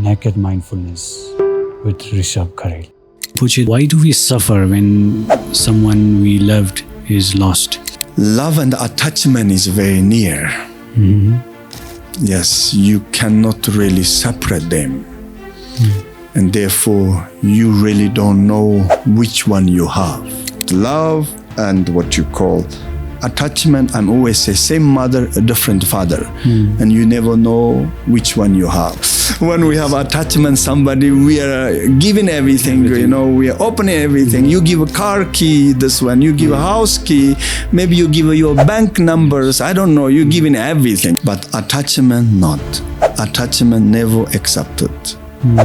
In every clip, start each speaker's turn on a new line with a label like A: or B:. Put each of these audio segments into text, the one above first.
A: Naked Mindfulness with Rishav Kharel.
B: Rinpoche, why do we suffer when someone we loved is lost?
C: Love and attachment is very near. Yes, you cannot really separate them. And therefore, you really don't know which one you have. Love and what you call attachment, I'm always say, same mother, a different father. And you never know which one you have. When we have attachment, somebody, we are giving everything. We are opening everything. You give a car key, this one, you give a house key, maybe you give your bank numbers, I don't know, you're giving everything. But attachment, not. Attachment never accepted.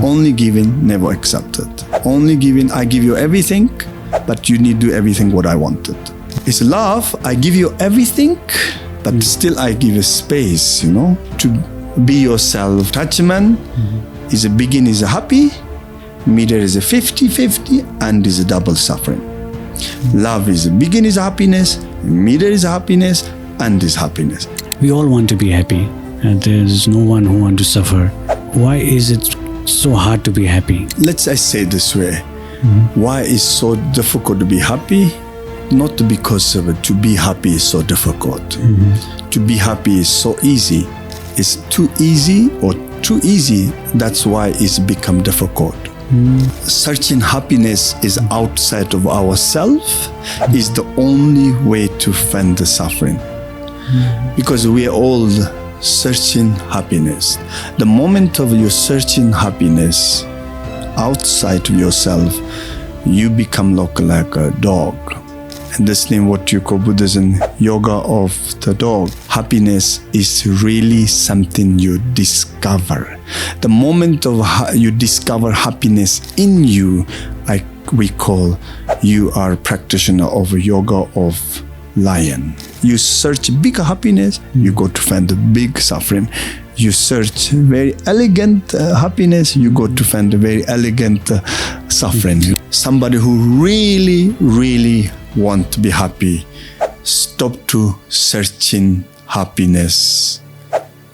C: Only giving, never accepted. Only giving, I give you everything, but you need to do everything what I wanted. It's love, I give you everything, but still I give a space, to be yourself. Attachment is a begin is a happy, middle is a 50-50, and is a double suffering. Love is a begin is happiness, middle is happiness, and is happiness.
B: We all want to be happy, and there's no one who wants to suffer. Why is it so hard to be happy?
C: Let's say this way. Why is so difficult to be happy? Not because of it. To be happy is so difficult. To be happy is so easy. It's too easy or too easy. That's why it's become difficult. Searching happiness is outside of ourselves is the only way to find the suffering. Because we are all searching happiness. The moment of you searching happiness outside of yourself, you become like a dog. And this name, what you call Buddhism, yoga of the dog. Happiness is really something you discover. The moment of you discover happiness in you, we call you are a practitioner of yoga of lion. You search big happiness, you go to find the big suffering. You search very elegant happiness, you go to find a very elegant suffering. Somebody who really, really want to be happy, stop to searching happiness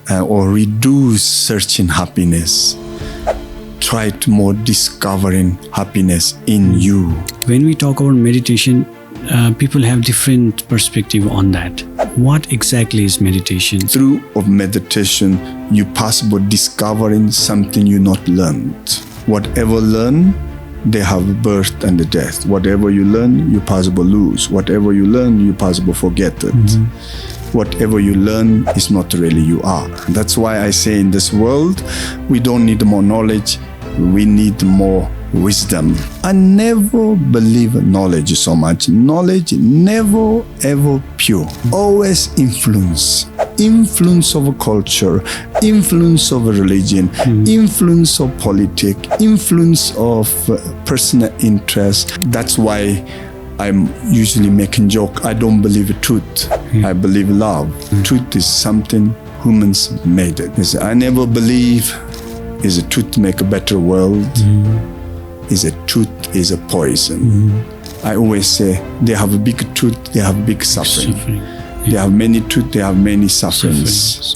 C: or reduce searching happiness. Try to more discovering happiness in you.
B: When we talk about meditation, people have different perspective on that. What exactly is meditation?
C: Through of meditation, you possible discovering something you not learned. Whatever learn, they have birth and the death. Whatever you learn, you possible lose. Whatever you learn, you possible forget it. Whatever you learn is not really you are. That's why I say in this world, we don't need more knowledge, we need more wisdom. I never believe knowledge so much. Knowledge never ever pure. Always influence. Influence of a culture, influence of a religion, influence of politics, influence of personal interest. That's why I'm usually making joke. I don't believe truth. I believe love. Truth is something humans made it. I never believe is a truth make a better world. Is a truth is a poison. I always say they have a big truth, they have big suffering. They have many truth, they have many sufferings.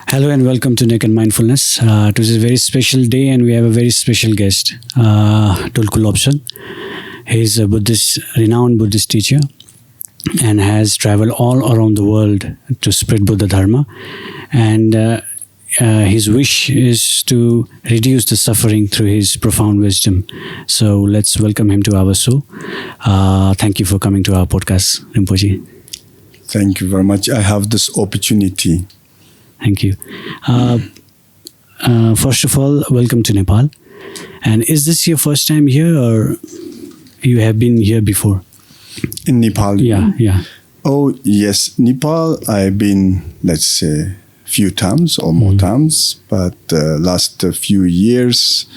B: Hello and welcome to Naked Mindfulness. It is a very special day and we have a very special guest, Tulku Lobsang. He is a renowned Buddhist teacher and has traveled all around the world to spread Buddha Dharma. And his wish is to reduce the suffering through his profound wisdom. So let's welcome him to our show. Thank you for coming to our podcast, Rinpoche.
C: Thank you very much. I have this opportunity.
B: Thank you. First of all, welcome to Nepal. And is this your first time here or you have been here before?
C: In Nepal?
B: Yeah.
C: Oh, yes. Nepal, I've been, let's say, few times or more times, but last few years,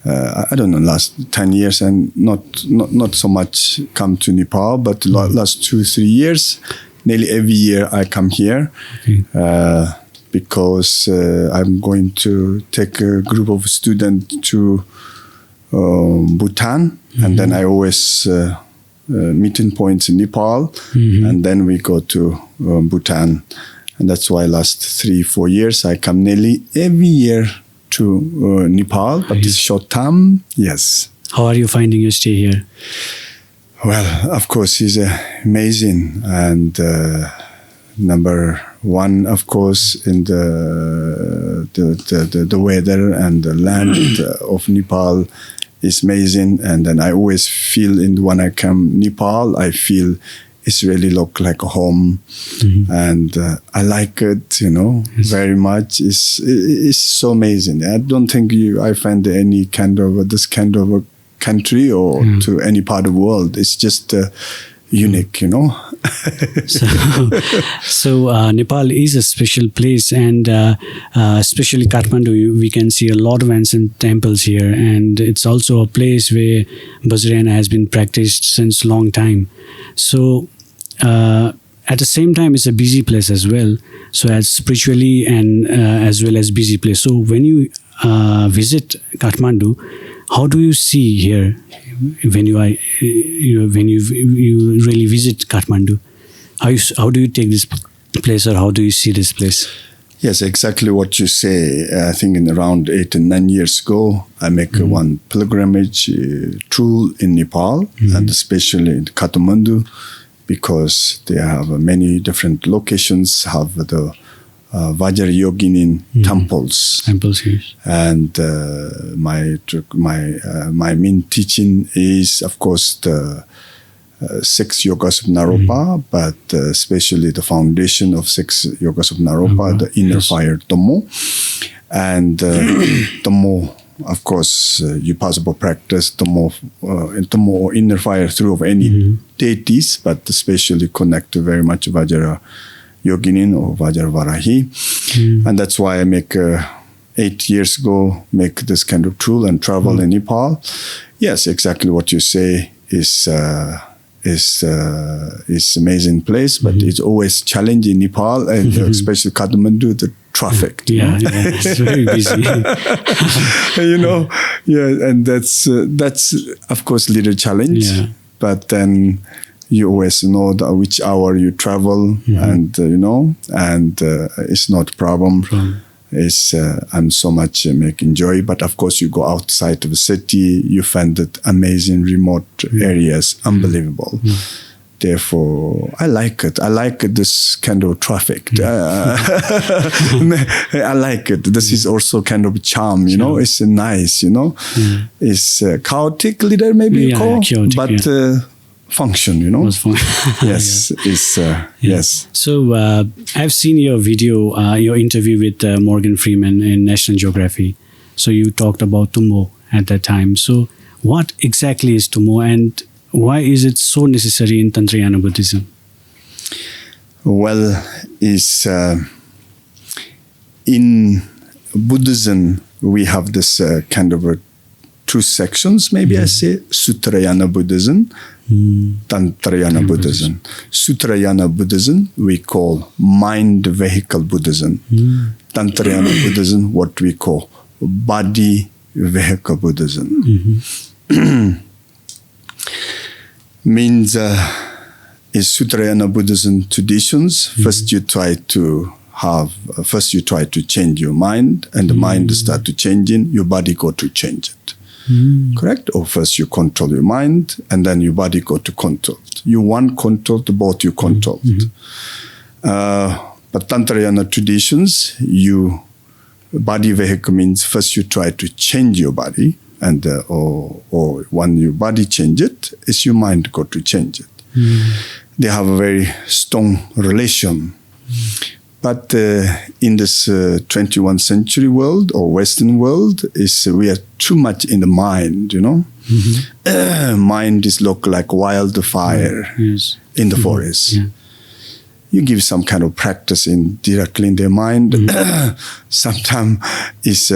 C: I don't know, last 10 years and not so much come to Nepal, but last 2-3 years, nearly every year I come here because I'm going to take a group of students to Bhutan, and then I always meeting points in Nepal, and then we go to Bhutan. And that's why last 3-4 years I come nearly every year to Nepal, but it's short time. Yes.
B: How are you finding your stay here?
C: Well, of course, it's amazing. And number one, of course, in the weather and the land of Nepal is amazing. And then I always feel when I come Nepal, I feel it's really look like a home. And I like it, very much. It's so amazing. I don't think I find any kind of this kind of a country or to any part of the world. It's just unique,
B: So Nepal is a special place, and especially Kathmandu, we can see a lot of ancient temples here, and it's also a place where Vajrayana has been practiced since long time. So at the same time, it's a busy place as well. So as spiritually and as well as busy place. So when you visit Kathmandu, how do you see here when you really visit Kathmandu? How do you take this place, or how do you see this place?
C: Yes, exactly what you say. I think in around 8 and 9 years ago, I make one pilgrimage tour in Nepal, and especially in Kathmandu, because they have many different locations, have the Vajrayana temples.
B: Temples, yes.
C: And my main teaching is, of course, the 6 yogas of Naropa, but especially the foundation of 6 yogas of Naropa, the inner fire Tomo. And Tomo, of course, you possible practice Tomo or inner fire through of any deities, but especially connect to very much Vajra Yoginin or Vajravarahi. And that's why I make 8 years ago, make this kind of tour and travel in Nepal. Yes, exactly what you say is amazing place, but it's always challenging in Nepal, and especially Kathmandu, the traffic.
B: Yeah, it's very busy.
C: And that's of course little challenge. Yeah. But then you always know which hour you travel, and it's not a problem. I'm so much enjoy, but of course you go outside of the city, you find that amazing remote areas, unbelievable. Therefore, I like it. I like this kind of traffic. I like it. This is also kind of charm, It's nice, It's chaotic little maybe, chaotic, but function, Yes, it's yes.
B: So I've seen your video, your interview with Morgan Freeman in National Geography. So you talked about Tummo at that time. So what exactly is Tummo, and why is it so necessary in Tantric Buddhism?
C: Well, it's in Buddhism we have this kind of 2 sections. Maybe I say Sutrayana Buddhism. Tantric Buddhism. Sutrayana Buddhism we call mind vehicle Buddhism. Tantric Buddhism what we call body vehicle Buddhism. Means is Sutrayana Buddhism traditions. First you try to change your mind, and the mind start to changing, your body go to change it. Correct? Or first you control your mind, and then your body go to control. You one control, both you control. But Tantric traditions, body vehicle means first you try to change your body, and or when your body change it, it's your mind go to change it. They have a very strong relation. But in this 21st century world or Western world, we are too much in the mind, Mind is look like wildfire in the forest. Yeah. You give some kind of practice directly in their mind. Sometimes it's,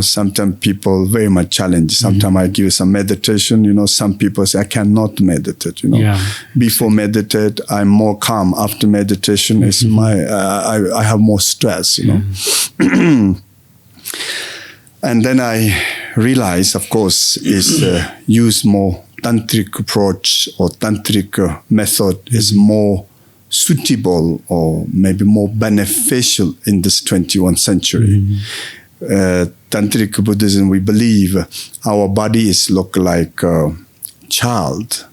C: sometimes people very much challenge. Sometimes I give some meditation, some people say, I cannot meditate, Before meditate, I'm more calm. After meditation, it's I have more stress, And then I realize, of course, is use more tantric approach or tantric method is more suitable or maybe more beneficial in this 21st century. Tantric Buddhism, we believe our body is look like a child.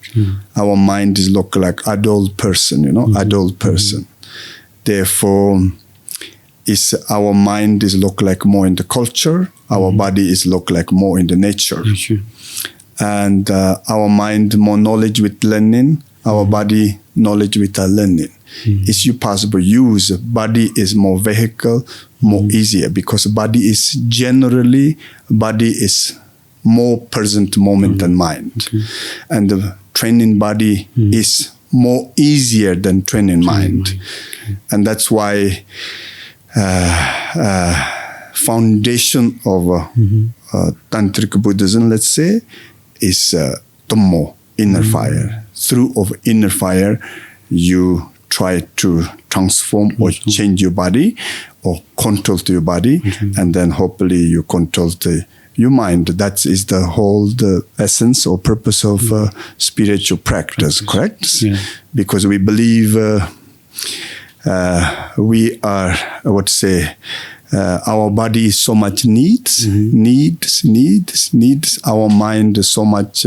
C: Our mind is look like adult person, adult person. Therefore, our mind is look like more in the culture. Our body is look like more in the nature. And our mind more knowledge with learning. Our body knowledge with learning. Is you possible use body is more vehicle, more easier, because body is more present moment than mind. And the training body is more easier than training mind. And that's why foundation of Tantric Buddhism, let's say, is Tummo, inner fire. Through of inner fire, you try to transform or change your body or control to your body, and then hopefully you control your mind. That is the essence or purpose of spiritual practice, correct? Yeah. Because we believe we are, our body is so much needs. Our mind is so much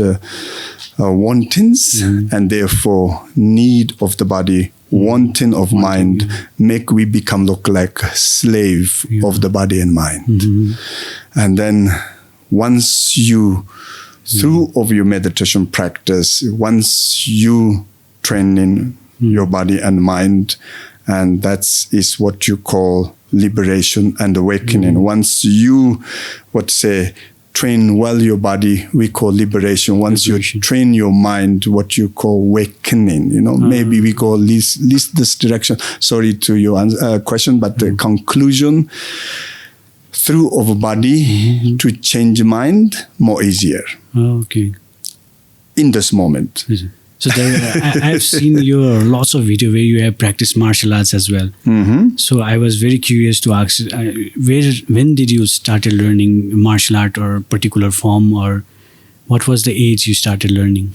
C: wantings, and therefore need of the body, wanting of mind, make we become look like slave of the body and mind. And then once you, through of your meditation practice, once you train in your body and mind, and that is what you call liberation and awakening. Once you, train well your body, we call liberation. Once you train your mind, what you call awakening. Maybe we go least this direction. Sorry to your question, but the conclusion, through of body to change mind more easier.
B: Okay.
C: In this moment.
B: So I've seen your lots of video where you have practiced martial arts as well. So I was very curious to ask, when did you started learning martial art or particular form, or what was the age you started learning?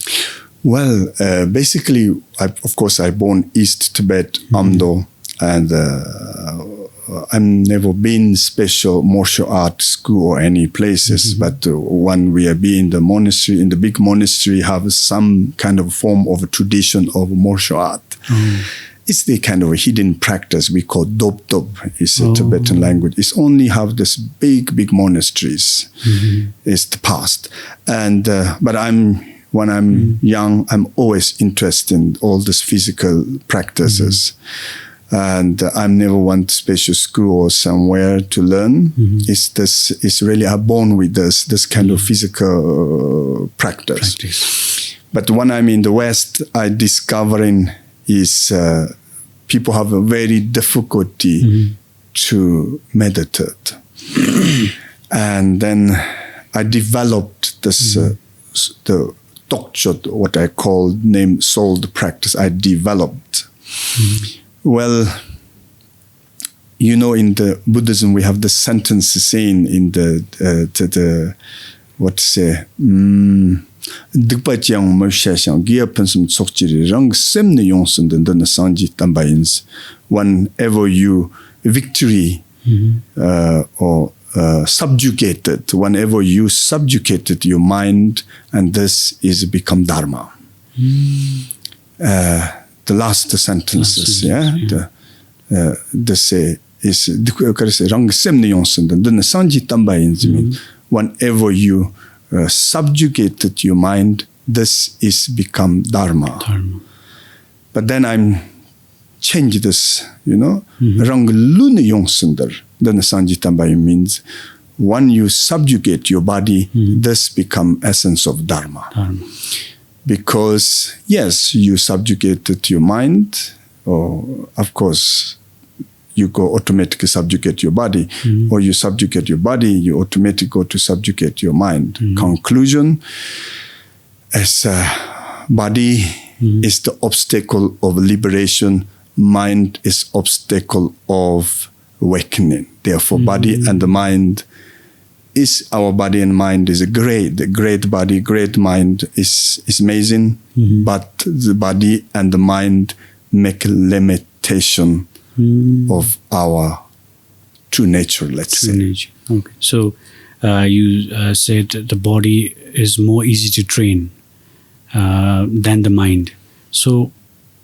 C: Well, basically, I born East Tibet, Amdo, and I've never been special martial art school or any places, but when we have been in the monastery, in the big monastery, have some kind of form of a tradition of martial art. It's the kind of a hidden practice we call dop. It's a Tibetan language. It's only have this big monasteries. It's the past. And but when I'm young, I'm always interested in all these physical practices. And I never went to special school or somewhere to learn. It's really I'm born with this kind of physical practice. But when I'm in the West, I discovering is people have a very difficulty to meditate. And then I developed this the Tokchot, what I call name soul practice. I developed. Well, in the Buddhism, we have the sentence saying in the whenever you victory or subjugated, whenever you subjugated your mind, and this is become Dharma. The last sentences, they say is whenever you subjugated your mind, this is become Dharma. But then I'm change this, Rang luna yongsunder, then Sanji Tambayi means when you subjugate your body, this become essence of Dharma. Because, yes, you subjugated your mind, or of course, you go automatically subjugate your body, or you subjugate your body, you automatically go to subjugate your mind. Conclusion, as body is the obstacle of liberation, mind is obstacle of awakening. Therefore, body and the mind is our body and mind is a great body, great mind is amazing, but the body and the mind make limitation of our true nature, let's say.
B: Lineage. Okay. So you said the body is more easy to train than the mind. So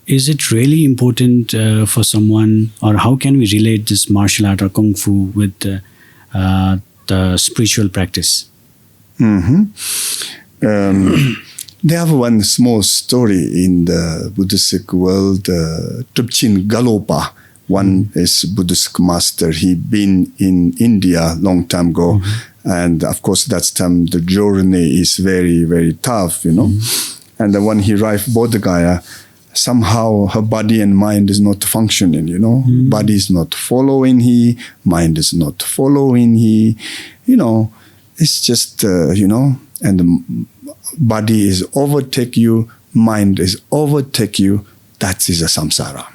B: is it really important for someone, or how can we relate this martial art or kung fu with the spiritual practice?
C: They have one small story in the Buddhistic world. Trubchen Galopa, one is Buddhist master. He been in India long time ago. And of course, that time the journey is very, very tough, you know. And then when he arrived Bodh Gaya, somehow her body and mind is not functioning, you know. Body is not following he, mind is not following he, you know. It's just, you know, and the body is overtake you, mind is overtake you. That is a samsara.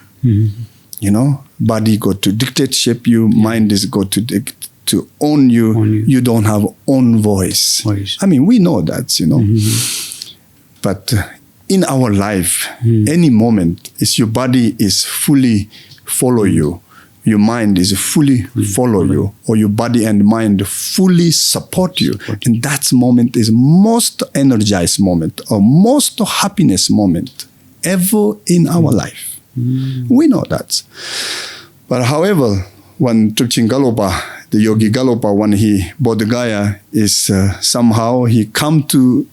C: You know, body go to dictatorship you, mind is go to own you. You don't have own voice. I mean, we know that, you know. But in our life, any moment, is your body is fully follow you, your mind is fully follow you, or your body and mind fully support you. And that moment is most energized moment, or most happiness moment ever in our life. We know that. But however, when Trubchen Galopa, the Yogi Galopa, when he Bodh Gaya, is somehow he come to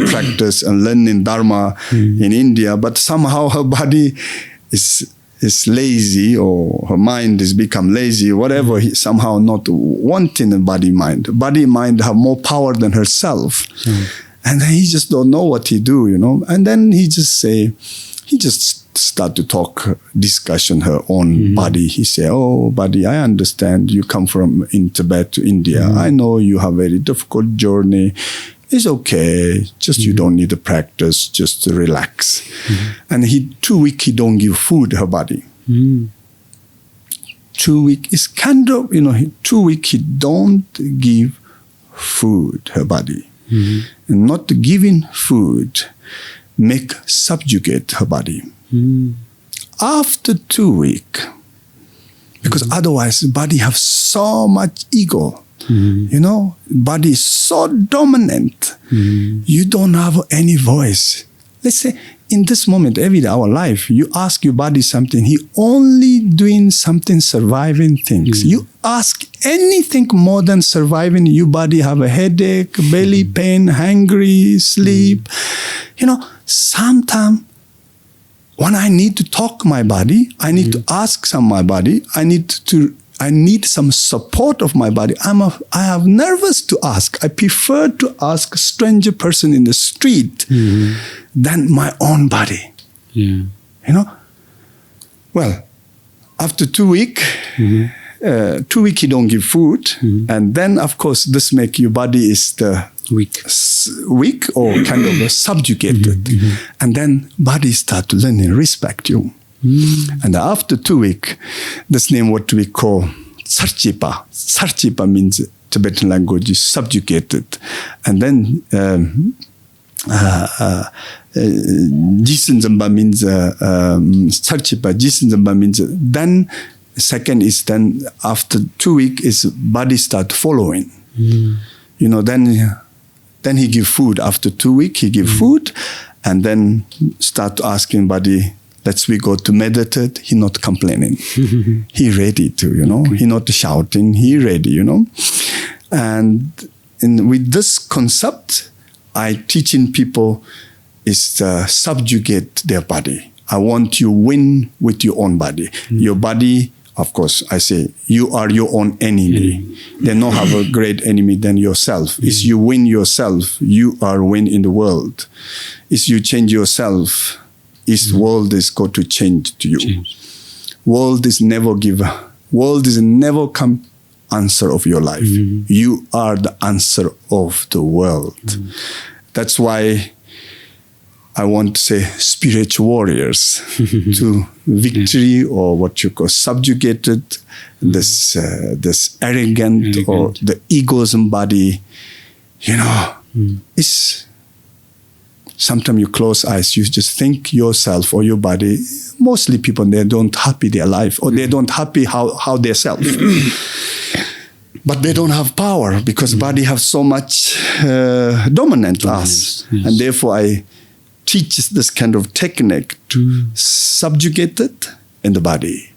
C: practice and learn in Dharma in India, but somehow her body is lazy, or her mind is become lazy, whatever, he somehow not wanting a body mind. Body mind have more power than herself. And then he just don't know what he do, you know. And then he just start to talk, discussion her own body. He say, oh, body, I understand you come from in Tibet to India. I know you have very difficult journey. It's okay. Just you don't need to practice. Just to relax. And 2 weeks he don't give food her body. 2 weeks is kind of, you know, 2 weeks he don't give food her body. And not giving food make subjugate her body. After 2 weeks, because otherwise the body have so much ego. You know, body is so dominant. You don't have any voice. Let's say in this moment, every day our life, you ask your body something, he only doing something, surviving things. You ask anything more than surviving, your body have a headache, belly pain, hungry, sleep. You know, sometimes when I need to talk my body, I need to ask some my body, I need some support of my body. I have nervous to ask. I prefer to ask a stranger person in the street than my own body. You know? Well, after 2 weeks, 2 weeks you don't give food. And then, of course, this make your body is the weak or kind of subjugated. And then body start to learn and respect you. And after 2 weeks, this name what we call sarchipa. Sarchipa means Tibetan language is subjugated. And then Jisun means sarchipa. Jisun means then second is then after 2 weeks is body start following. You know, then he give food. After 2 weeks he give food, and then start asking body, let's we go to meditate. He not complaining. He ready to, you know. He not shouting. He ready, you know. And with this concept, I teaching people is to subjugate their body. I want you win with your own body. Your body, of course, I say, you are your own enemy. They don't have a great enemy than yourself. If you win yourself, you are win in the world. If you change yourself, this world is going to change to you. World is never come answer of your life. You are the answer of the world. That's why I want to say spiritual warriors to victory or what you call subjugated, this arrogant or the egoism body, you know, it's Sometimes you close eyes, you just think yourself or your body. Mostly people, they don't happy their life, or they don't happy how they self. But they don't have power because body have so much dominant us.
B: Yes.
C: And therefore I teach this kind of technique to subjugate it in the body.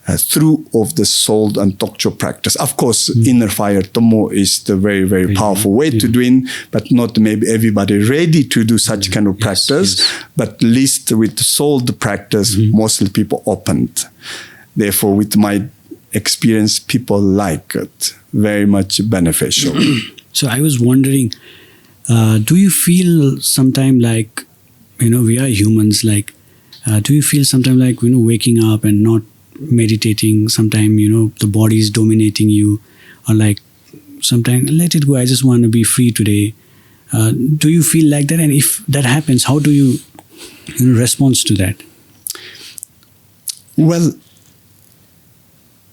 C: Through of the soul and tokcho practice. Of course, inner fire, tomo, is the very, very powerful way to do it, but not maybe everybody ready to do such kind of practice, but at least with the soul practice, mostly people opened. Therefore, with my experience, people like it. Very much beneficial.
B: So I was wondering, do you feel sometime like, we are humans, like, do you feel sometime like, waking up and not meditating, sometime the body is dominating you, or like sometime let it go, I just want to be free today? Do you feel like that? And if that happens, how do you respond to that?
C: Well,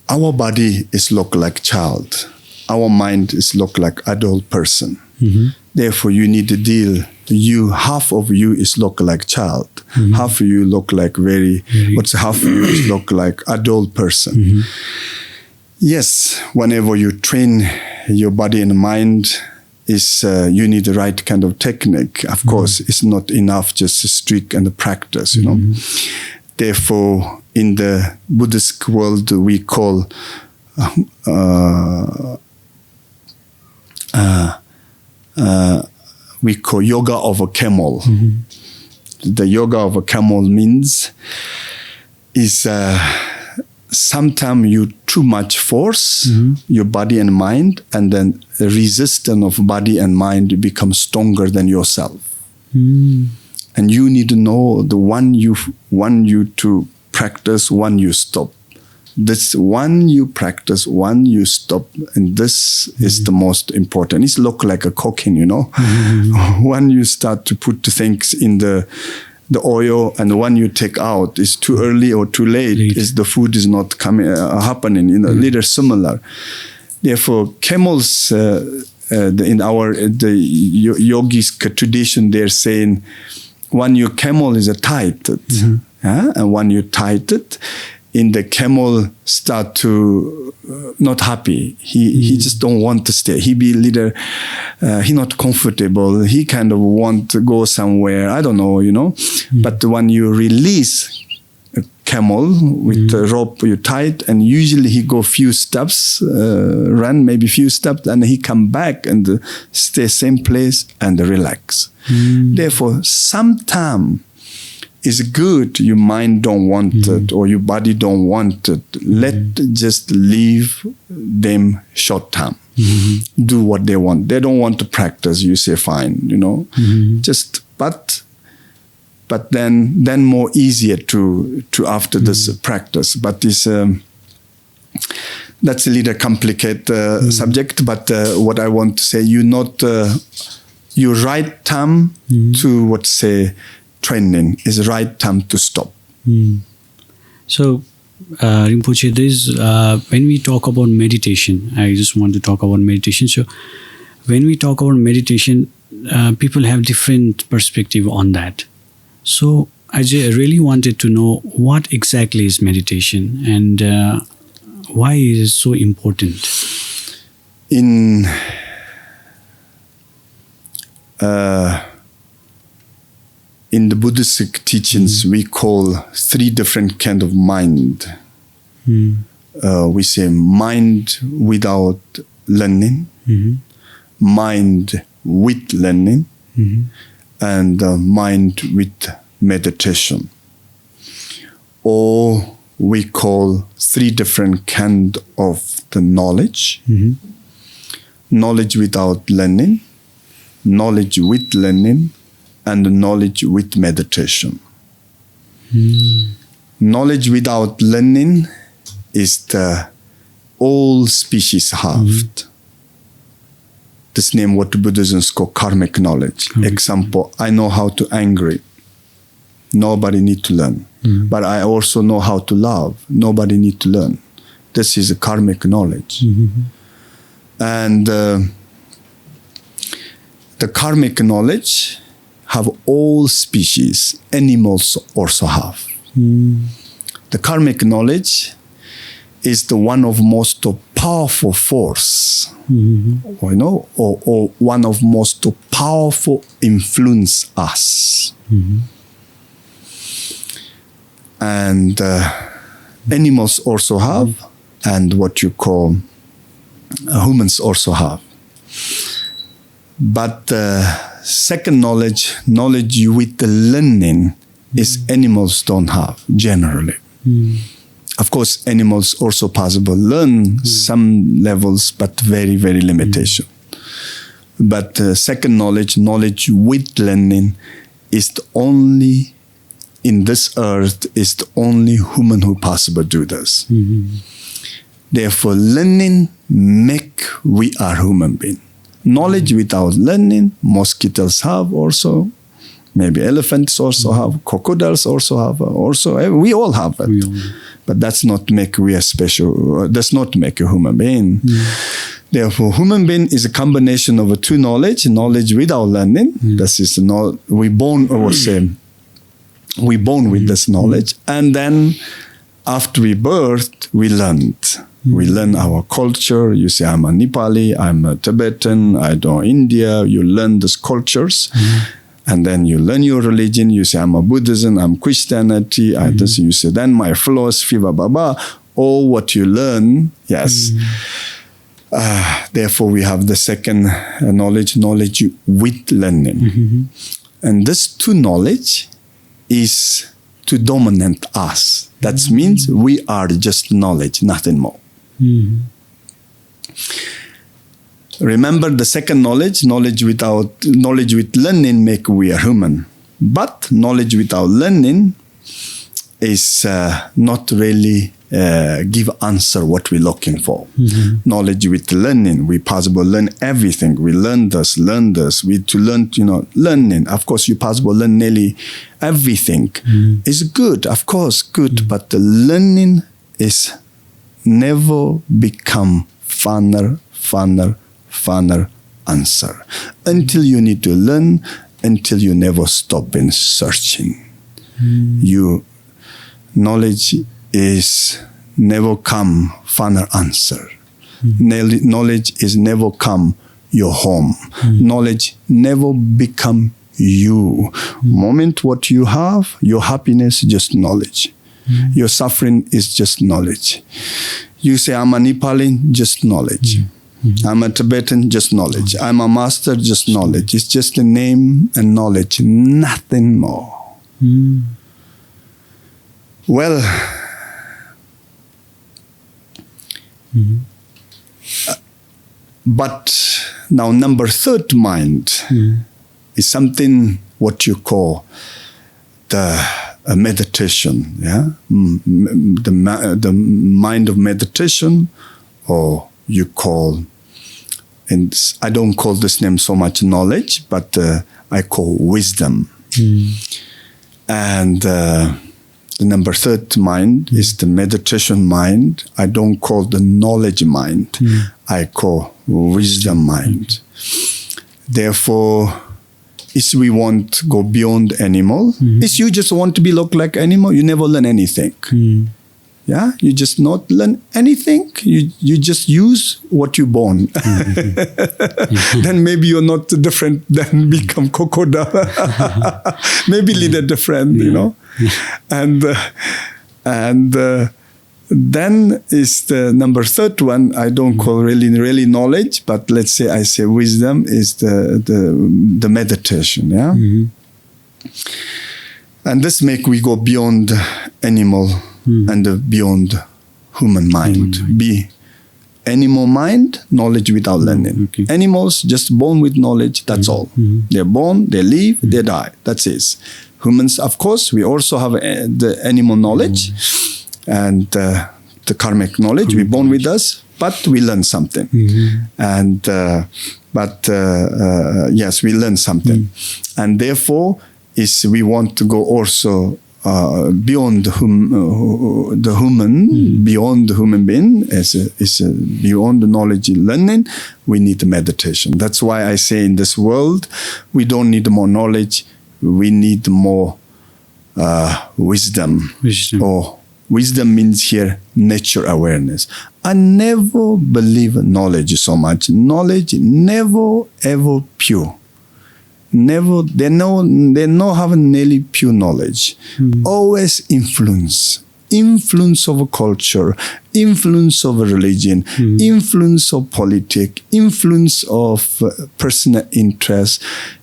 C: our body is look like child, our mind is look like adult person. Therefore you need to deal, half of you is look like child, half of you look like half of you is look like adult person. Yes, whenever you train your body and mind, you need the right kind of technique. Of course, it's not enough just to strict and practice, Therefore, in the Buddhist world, we call yoga of a camel. The yoga of a camel means is sometimes you too much force your body and mind, and then the resistance of body and mind becomes stronger than yourself. And you need to know the one you to practice, one you stop. This one you practice, one you stop, and this is the most important. It's look like a cooking, When you start to put the things in the oil, and when you take out, it's too early or too late. Is the food is not coming happening. Little similar. Therefore, camels in the yogic tradition, they're saying, when your camel is tight, and when you tight it, in the camel start to not happy. He just don't want to stay. He be leader. He not comfortable. He kind of want to go somewhere. I don't know, But when you release a camel with the rope you tied, and usually he go few steps, run maybe few steps, and he come back and stay same place and relax. Therefore, sometime is good, your mind don't want it, or your body don't want it. Let just leave them short time. Do what they want. They don't want to practice, you say fine, Just but then more easier to after this practice. But this that's a little complicated subject. But what I want to say, you not your right time to training is right time to stop.
B: So, Rinpoche, when we talk about meditation, I just want to talk about meditation. So, when we talk about meditation, people have different perspective on that. So, I really wanted to know what exactly is meditation, and why is it so important?
C: In the Buddhist teachings, we call three different kind of mind. We say mind without learning, mind with learning, and mind with meditation. Or we call three different kind of the knowledge. Knowledge without learning, knowledge with learning, and knowledge with meditation. Knowledge without learning is the all species have. This name what Buddhism is called karmic knowledge. Example, I know how to angry. Nobody need to learn. But I also know how to love. Nobody need to learn. This is a karmic knowledge. And the karmic knowledge have all species. Animals also have. The karmic knowledge is the one of most powerful force, or one of most powerful influence us. And animals also have, and what you call humans also have. But second knowledge with the learning, is animals don't have generally. Of course, animals also possible learn some levels, but very, very limitation. But second knowledge with learning is the only, in this earth, is the only human who possible do this. Therefore, learning make we are human being. Knowledge without learning, mosquitoes have also, maybe elephants also have, crocodiles also have, we all have it. But that's not make we a special, does not make a human being. Therefore, human being is a combination of two knowledge without learning. This is we born with this knowledge, and then after we birthed, we learned. We learn our culture. You say, I'm a Nepali, I'm a Tibetan, I know India. You learn these cultures. And then you learn your religion. You say, I'm a Buddhism, I'm Christianity. You say, then my philosophy, all what you learn, yes. Therefore, we have the second knowledge with learning. And this two knowledge is to dominate us. That means we are just knowledge, nothing more. Remember the second knowledge with learning make we a human. But knowledge without learning is not really give answer what we're looking for. Knowledge with learning, we possible learn everything. We learn this. We to learn, learning. Of course, you possible learn nearly everything. It's good, of course, good. But the learning is never become funner answer. Until you need to learn, until you never stop in searching. Your knowledge is never come final answer. Knowledge is never come your home. Knowledge never become you. Moment what you have, your happiness just knowledge. Your suffering is just knowledge. You say, I'm a Nepali, just knowledge. I'm a Tibetan, just knowledge. I'm a master, just knowledge. It's just a name and knowledge, nothing more. Well, but now number third mind is something what you call the meditation, the mind of meditation, or you call, and I don't call this name so much knowledge, but I call wisdom. And the number third mind is the meditation mind. I don't call the knowledge mind. I call wisdom mind. Therefore, if we want to go beyond animal, if you just want to be look like animal, you never learn anything. Yeah, you just not learn anything. You just use what you born. Then maybe you're not different. Then become crocodile. Maybe little different, And then is the number third one. I don't call really knowledge, but let's say I say wisdom is the meditation. Yeah, and this make we go beyond animal. And beyond human mind. Be animal mind, knowledge without learning. Animals just born with knowledge, that's all. They're born, they live, they die. That's it. Humans, of course, we also have the animal knowledge and the karmic knowledge. We're born with us, but we learn something. And yes, we learn something. And therefore, we want to go also beyond the human, beyond the human being, beyond the knowledge and learning, we need meditation. That's why I say in this world, we don't need more knowledge, we need more wisdom. Or wisdom means here nature awareness. I never believe knowledge so much. Knowledge never ever pure. Never, they know have nearly pure knowledge. Always influence of culture, influence of religion, influence of politics, influence of personal interest.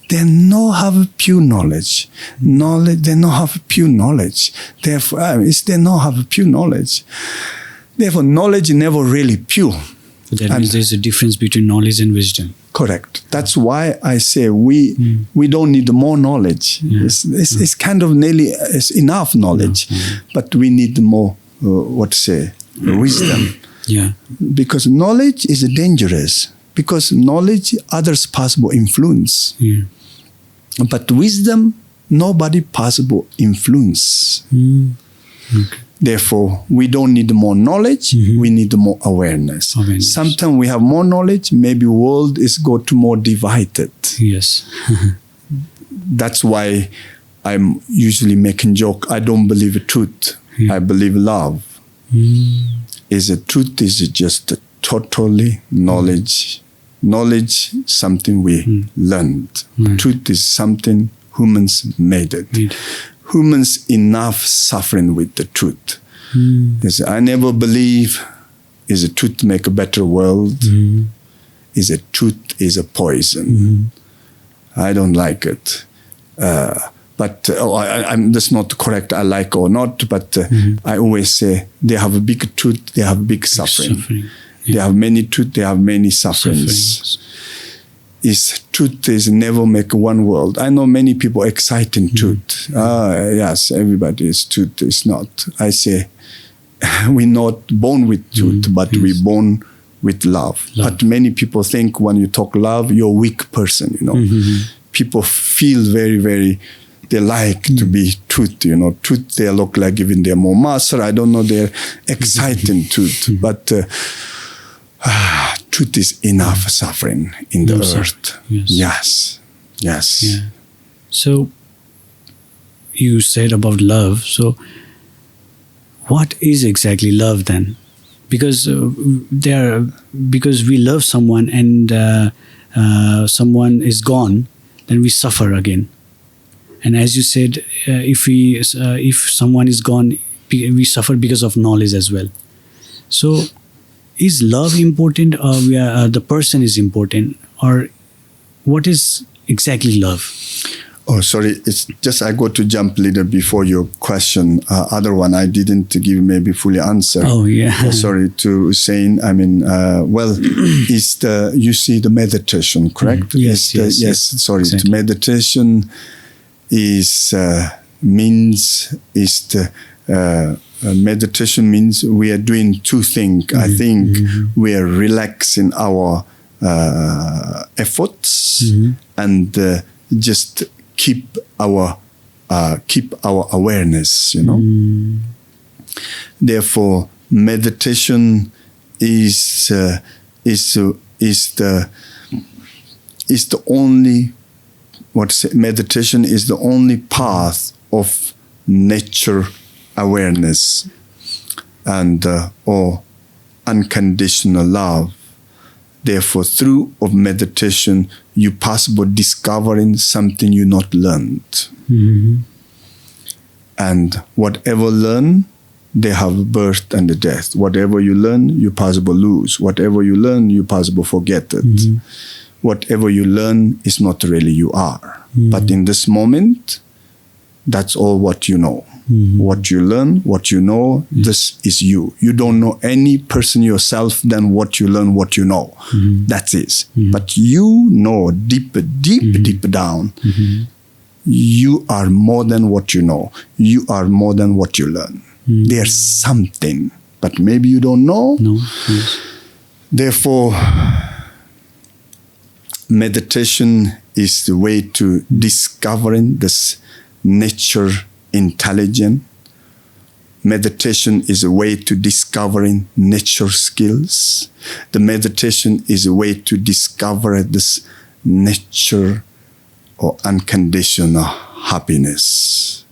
C: They no have pure knowledge. They no have pure knowledge. Therefore, they no have pure knowledge. Therefore, knowledge never really pure.
B: So that means there's a difference between knowledge and wisdom.
C: Correct. That's why I say we don't need more knowledge. Yeah. It's kind of nearly it's enough knowledge, but we need more wisdom.
B: Yeah.
C: Because knowledge is dangerous. Because knowledge others possible influence.
B: Yeah.
C: But wisdom nobody possible influence.
B: Okay.
C: Therefore, we don't need more knowledge, we need more awareness. Sometimes we have more knowledge, maybe world is go to more divided.
B: Yes.
C: That's why I'm usually making joke. I don't believe truth. I believe love. Truth is just totally knowledge. Knowledge, something we learned. Truth is something humans made it. Humans enough suffering with the truth. I never believe is a truth make a better world. Is a truth is a poison. I don't like it. But I'm that's not correct. I like or not. But I always say they have a big truth. They have big suffering. Yeah. They have many truth. They have many sufferings. Truth is never make one world. I know many people exciting truth. Yes, everybody is truth. It's not. I say we're not born with truth, but we're born with love. But many people think when you talk love, you're a weak person. People feel very, very. They like to be truth. Truth. They look like giving them more master. I don't know. They're exciting truth, but. Truth is enough suffering in the earth. Yes. Yeah.
B: So, you said about love. So, what is exactly love then? Because because we love someone and someone is gone, then we suffer again. And as you said, if someone is gone, we suffer because of knowledge as well. So. Is love important, or the person is important, or what is exactly love?
C: Oh, sorry. It's just I go to jump a little before your question. Other one I didn't give maybe fully answer.
B: Oh yeah.
C: Sorry to saying. I mean, is the you see the meditation correct?
B: Yes.
C: Sorry.
B: Exactly.
C: The meditation is means is the. Meditation means we are doing two things. I think we are relaxing our efforts and just keep our awareness. Therefore, meditation is the only meditation is the only path of nature. Awareness and or unconditional love. Therefore, through of meditation, you possible discovering something you not learned. And whatever learn, they have birth and the death. Whatever you learn, you possible lose. Whatever you learn, you possible forget it. Whatever you learn is not really you are. But in this moment, that's all what you know. What you learn, what you know, this is you. You don't know any person yourself than what you learn, what you know. That's it. But you know deep down, you are more than what you know. You are more than what you learn. There's something, but maybe you don't know. Therefore, meditation is the way to discovering this nature intelligent. Meditation is a way to discovering nature skills. The meditation is a way to discover this nature or unconditional happiness.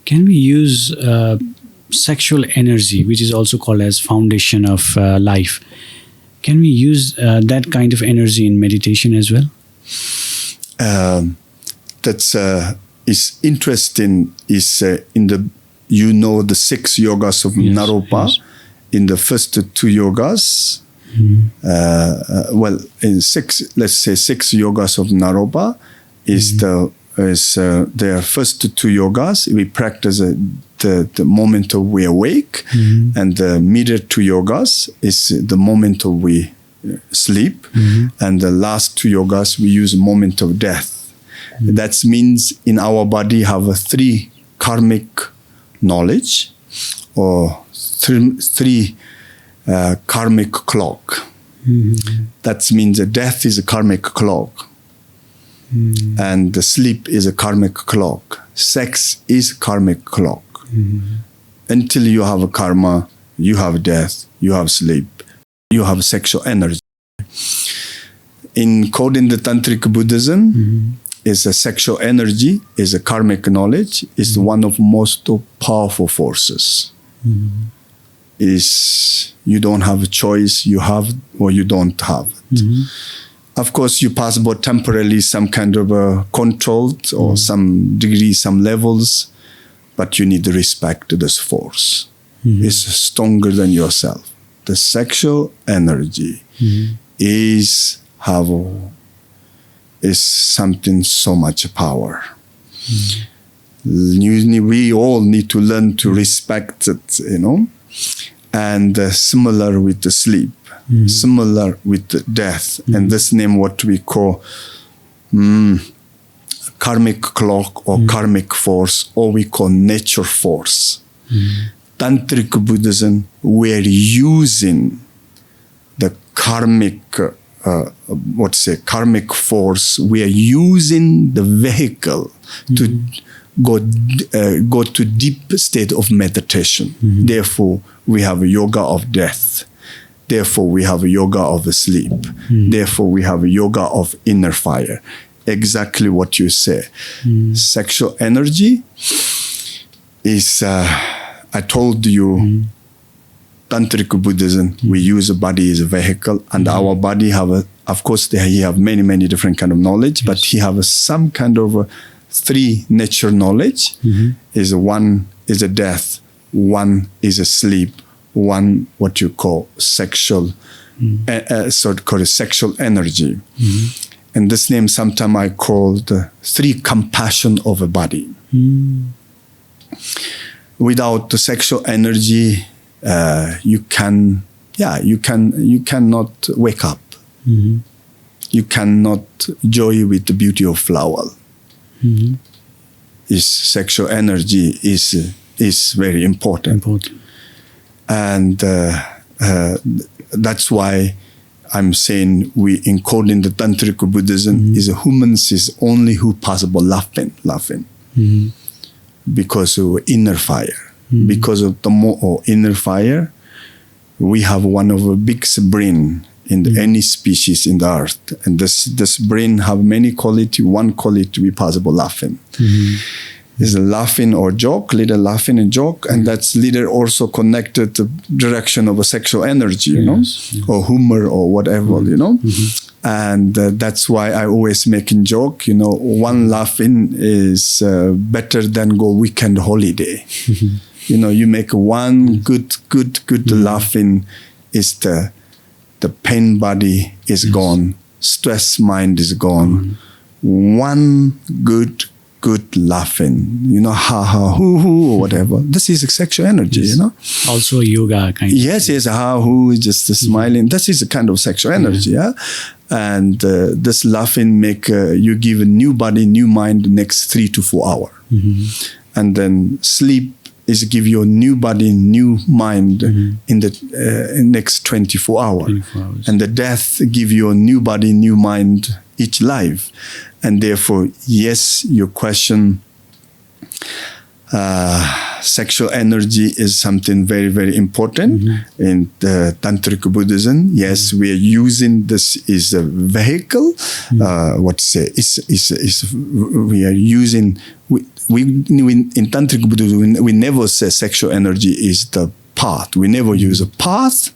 B: Can we use sexual energy, which is also called as foundation of life? Can we use that kind of energy in meditation as well?
C: That's is interesting. Is in the the 6 yogas of Naropa.
B: Yes.
C: In the first 2 yogas, in 6, let's say 6 yogas of Naropa is their first 2 yogas. We practice the moment of we awake, and the middle 2 yogas is the moment of we sleep, and the last 2 yogas we use moment of death. That means in our body have 3 karmic knowledge, or 3 karmic clock. That means the death is a karmic clock, and the sleep is a karmic clock. Sex is karmic clock. Until you have a karma, you have death, you have sleep, you have sexual energy. In the Tantric Buddhism, is a sexual energy, is a karmic knowledge, is one of most powerful forces. Is you don't have a choice, you have or you don't have it. Of course, you pass about temporarily some kind of a controlled or some degree, some levels, but you need to respect this force. It's stronger than yourself. The sexual energy is something so much power. We all need to learn to respect it, and similar with the sleep, similar with the death, and this name what we call karmic clock or karmic force, or we call nature force. Tantric Buddhism, we're using the karmic karmic force. We are using the vehicle to go to deep state of meditation. Therefore, we have a yoga of death. Therefore, we have a yoga of sleep. Therefore, we have a yoga of inner fire. Exactly what you say. Sexual energy is, I told you, Tantric Buddhism, we use the body as a vehicle, and our body of course, he have many, many different kind of knowledge, but he have some kind of 3 nature knowledge. One is a death, one is a sleep, one what you call sexual, called sexual energy. And this name sometime I call the 3 compassion of a body. Without the sexual energy, you cannot wake up. You cannot joy with the beauty of flower. Sexual energy is very important. And that's why I'm saying we encode in the Tantric Buddhism is humans is only who possible laughing. Because of inner fire. Because of the inner fire, we have one of the biggest brain in any species in the earth. And this brain have many quality. One quality we possible laughing. Is a laughing or joke, little laughing and joke, and that's little also connected to direction of a sexual energy, or humor or whatever, And that's why I always making joke, one laughing is better than go weekend holiday. You make one good laughing is the pain body is gone, stress mind is gone. One good laughing, ha ha, hoo, or whatever. This is sexual energy,
B: Also yoga kind of.
C: Yes, ha, hoo, just smiling. This is a kind of sexual energy, yeah. And this laughing make you give a new body, new mind the next 3 to 4 hours. And then sleep is give you a new body, new mind in the next 24 hours. And the death give you a new body, new mind each life. And therefore, yes, your question, sexual energy is something very, very important in the Tantric Buddhism. Yes, we are using this as a vehicle. We are using, in Tantric Buddhism, we never say sexual energy is the path. We never use a path,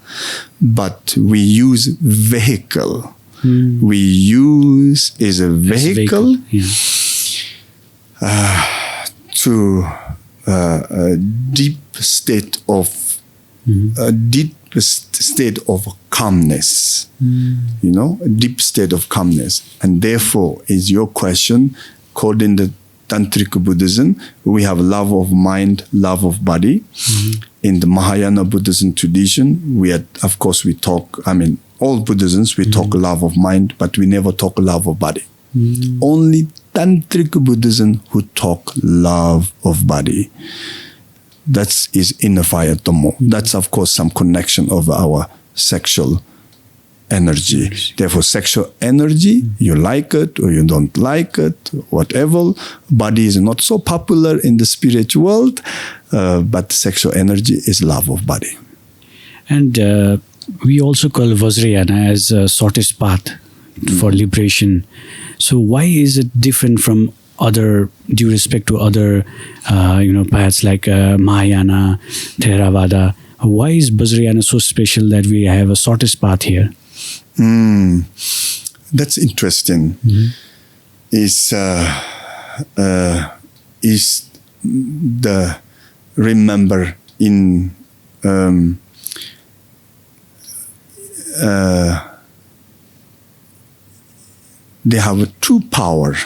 C: but we use vehicle. We use as a vehicle, to a deep state of calmness. A deep state of calmness. And therefore, is your question, according to Tantric Buddhism, we have love of mind, love of body. In the Mahayana Buddhism tradition, we talk, all Buddhisms, we talk love of mind, but we never talk love of body. Only Tantric Buddhism who talk love of body. That is inner fire Tomo. That's, of course, some connection of our sexual energy. Therefore, sexual energy, you like it or you don't like it, whatever. Body is not so popular in the spiritual world, but sexual energy is love of body.
B: And we also call Vajrayana as a shortest path for liberation. So why is it different from other, due respect to other, paths like Mahayana, Theravada? Why is Vajrayana so special that we have a shortest path here?
C: That's interesting. Is the remember in they have a true power.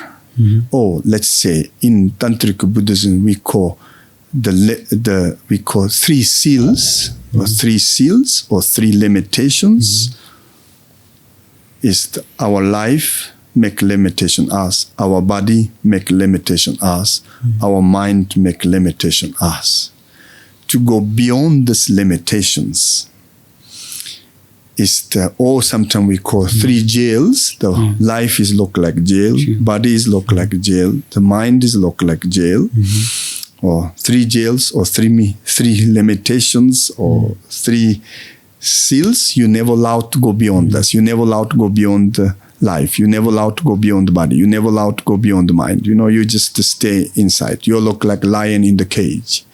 C: Or let's say in Tantric Buddhism we call three seals or three limitations. Is our life make limitation us, our body make limitation us, our mind make limitation us. To go beyond these limitations is or sometimes we call three jails. The life is look like jail, body is look like jail, the mind is look like jail, or three jails, or three limitations, or three seals. You never allowed to go beyond this. You never allowed to go beyond life. You never allowed to go beyond the body. You never allowed to go beyond the mind. You just stay inside. You look like a lion in the cage.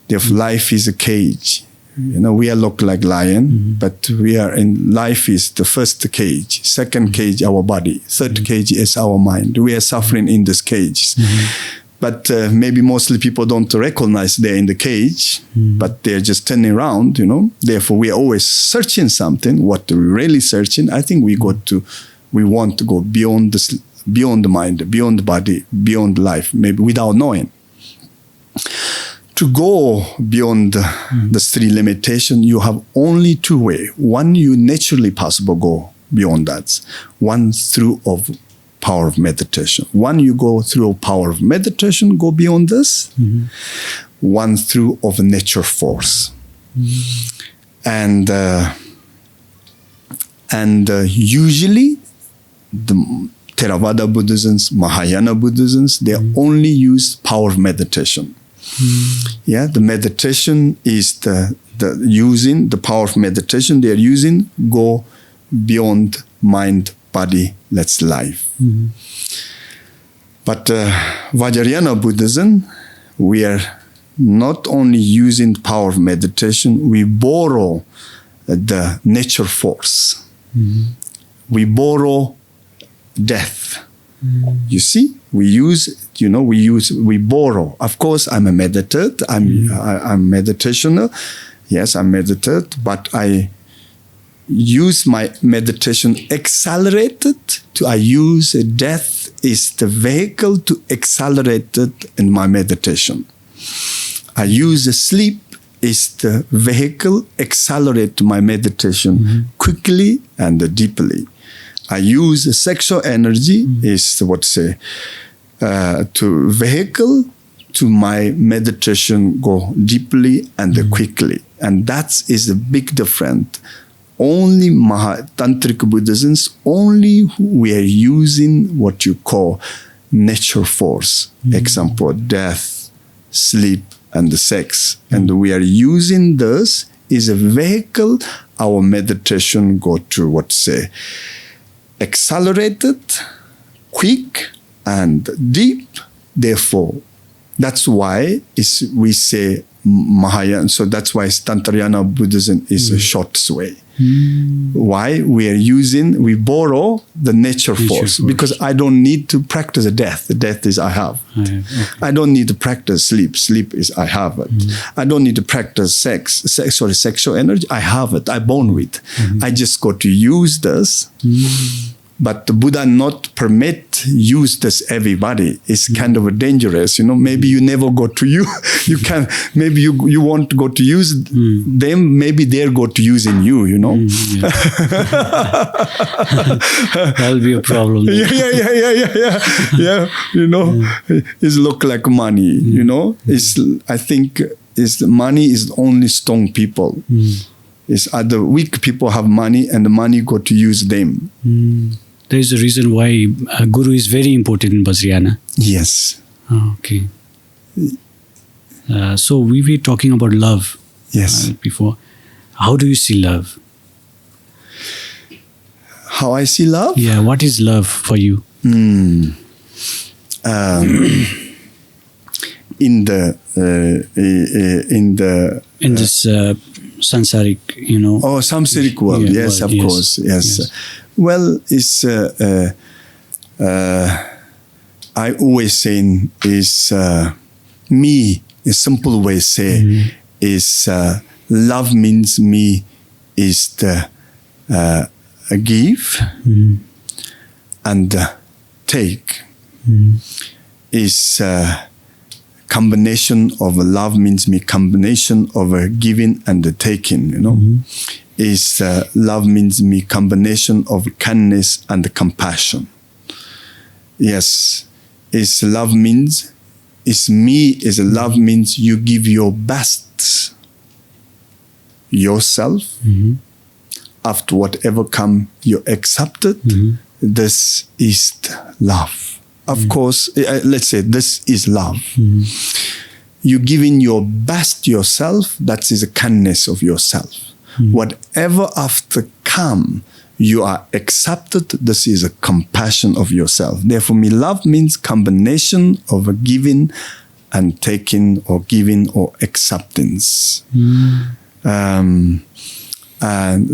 C: Therefore, life is a cage. We are look like lion, but we are in life is the first cage. Second cage, our body. Third cage is our mind. We are suffering in this cage. But maybe mostly people don't recognize they're in the cage, but they're just turning around, Therefore, we are always searching something. What we're really searching, I think we want to go beyond this, beyond the mind, beyond the body, beyond life, maybe without knowing. To go beyond the three limitations, you have only two ways. One, you naturally possible go beyond that. One, through of power of meditation. One, you go through power of meditation, go beyond this. One, through of nature force. And usually, the Theravada Buddhisms, Mahayana Buddhisms, they only use power of meditation. The meditation is the using the power of meditation. They are using go beyond mind, body, let's life. But Vajrayana Buddhism, we are not only using power of meditation, we borrow the nature force. We borrow death. You see, we borrow. Of course, I'm a meditator. I'm meditationer. Yes, I'm meditator, but I use my meditation accelerated I use death is the vehicle to accelerate it in my meditation. I use sleep is the vehicle accelerate my meditation quickly and deeply. I use sexual energy is to vehicle to my meditation go deeply and quickly. And that is a big difference. Only Tantric Buddhisms, only we are using what you call nature force. Example, death, sleep, and sex. And we are using this as a vehicle. Our meditation go to accelerated, quick, and deep. Therefore, that's why we say Mahayana. So that's why Tantric Buddhism is a short way. Why? We borrow the nature force. Because I don't need to practice death. The death is I have.
B: Okay.
C: I don't need to practice sleep. Sleep is I have it. I don't need to practice sexual energy. I have it. I born with. I just got to use this. But the Buddha not permit use this everybody. It's kind of dangerous. Maybe you never go to you. You can, maybe you want to go to use them. Maybe they're go to using you,
B: Yeah. That'll be a problem.
C: Yeah. It's look like money, I think money is only strong people. It's other weak people have money and the money go to use them.
B: There is a reason why a guru is very important in Vajrayana.
C: Yes.
B: Oh, okay. So we were talking about love.
C: Yes.
B: Before. How do you see love?
C: How I see love?
B: Yeah. What is love for you?
C: In this
B: samsaric,
C: Oh, samsaric world.
B: Yeah,
C: yes,
B: world.
C: of course. Yes. Well, it's I always saying is me. A simple way say is love means me is the give and take is combination of love means me combination of giving and taking. Is love means me combination of kindness and compassion. Yes, is love means love means you give your best yourself. After whatever come, you accept it. This is love. Of course, let's say this is love. You giving your best yourself. That is the kindness of yourself. Whatever after come, you are accepted. This is a compassion of yourself. Therefore, me love means combination of a giving and taking, or giving or acceptance. And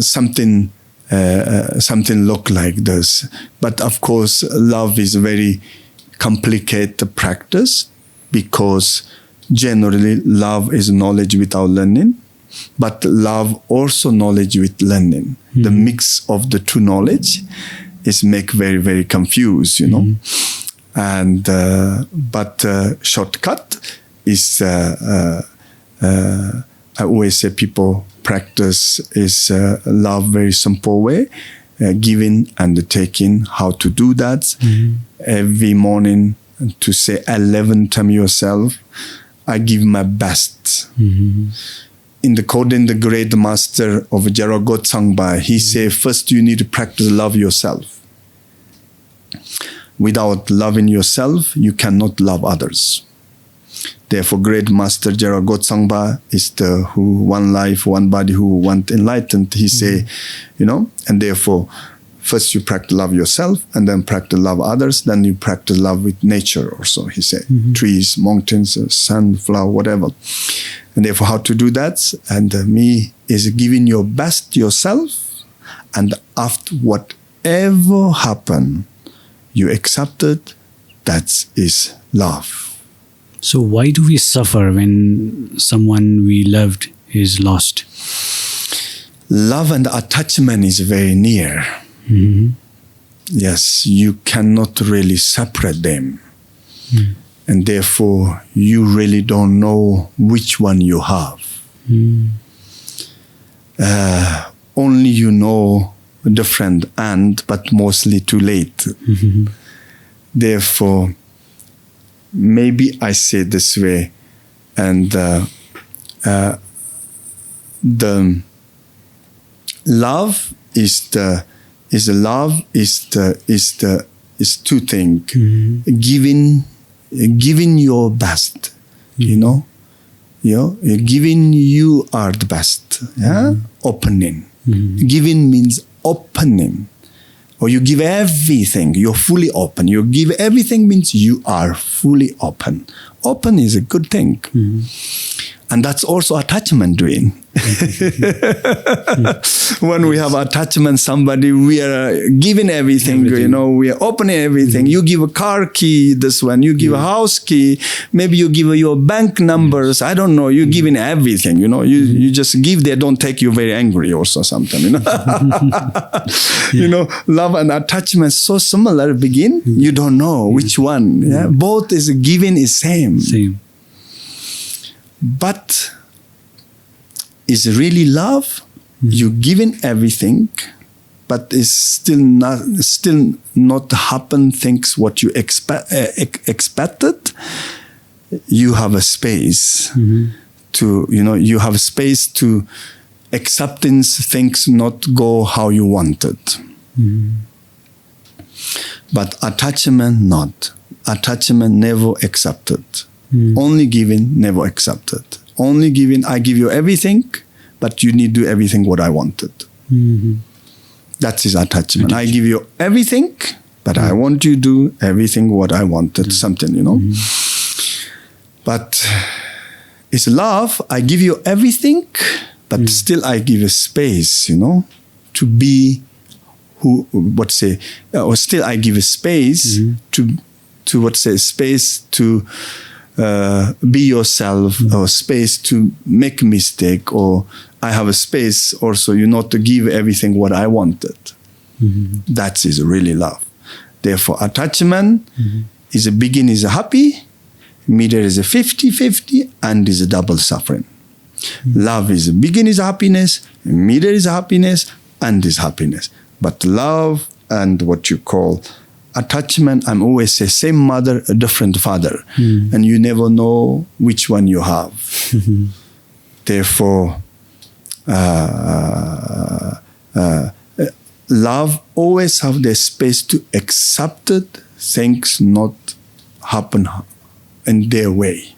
C: something look like this. But of course, love is a very complicated practice, because generally love is knowledge without learning. But love also knowledge with learning. The mix of the two knowledge is make very, very confused, And but shortcut is I always say people practice is love very simple way, giving and taking. How to do that? Every morning to say 11 times yourself, I give my best. In the Koden, the great master of Vajrayana, he said, first you need to practice love yourself. Without loving yourself, you cannot love others. Therefore, great master Vajrayana is the who one life, one body, who want enlightened. He say, and therefore, first you practice love yourself, and then practice love others. Then you practice love with nature also. He said, trees, mountains, sun, flower, whatever. And therefore, how to do that? And me is giving your best yourself, and after whatever happen, you accept it. That is love.
B: So why do we suffer when someone we loved is lost?
C: Love and attachment is very near. Yes, you cannot really separate them. And therefore, you really don't know which one you have. Only you know different but mostly too late. Therefore, maybe I say this way, and the love is two things. Giving your best, Giving, you are the best. Yeah? Opening. Giving means opening. Or you give everything, you're fully open. You give everything means you are fully open. Open is a good thing. And that's also attachment doing. When we have attachment, somebody, we are giving everything. We are opening everything. You give a car key, this one. You give a house key. Maybe you give your bank numbers. I don't know. You're giving everything. You just give. They don't take you very angry also sometimes. Love and attachment so similar. Begin. You don't know which one. Yeah? Both is giving is same. But is really love? You giving everything, but it's still not happen things what you expected. You have a space to you have a space to acceptance things not go how you wanted. But attachment not. Attachment never accepted. Only giving, never accepted. Only giving, I give you everything, but you need to do everything what I wanted. That's his attachment. I give you everything, but I want you to do everything what I wanted. Something, But it's love. I give you everything, but still I give a space, to be or still I give a space to space to be yourself, or space to make a mistake, or I have a space also, to give everything what I wanted. That is really love. Therefore, attachment is a begin is a happy, middle is a 50-50, and is a double suffering. Love is a begin is happiness, middle is happiness, and is happiness. But love and what you call attachment, I'm always say same mother, a different father, and you never know which one you have. Therefore, love always have the space to accept it, things not happen in their way.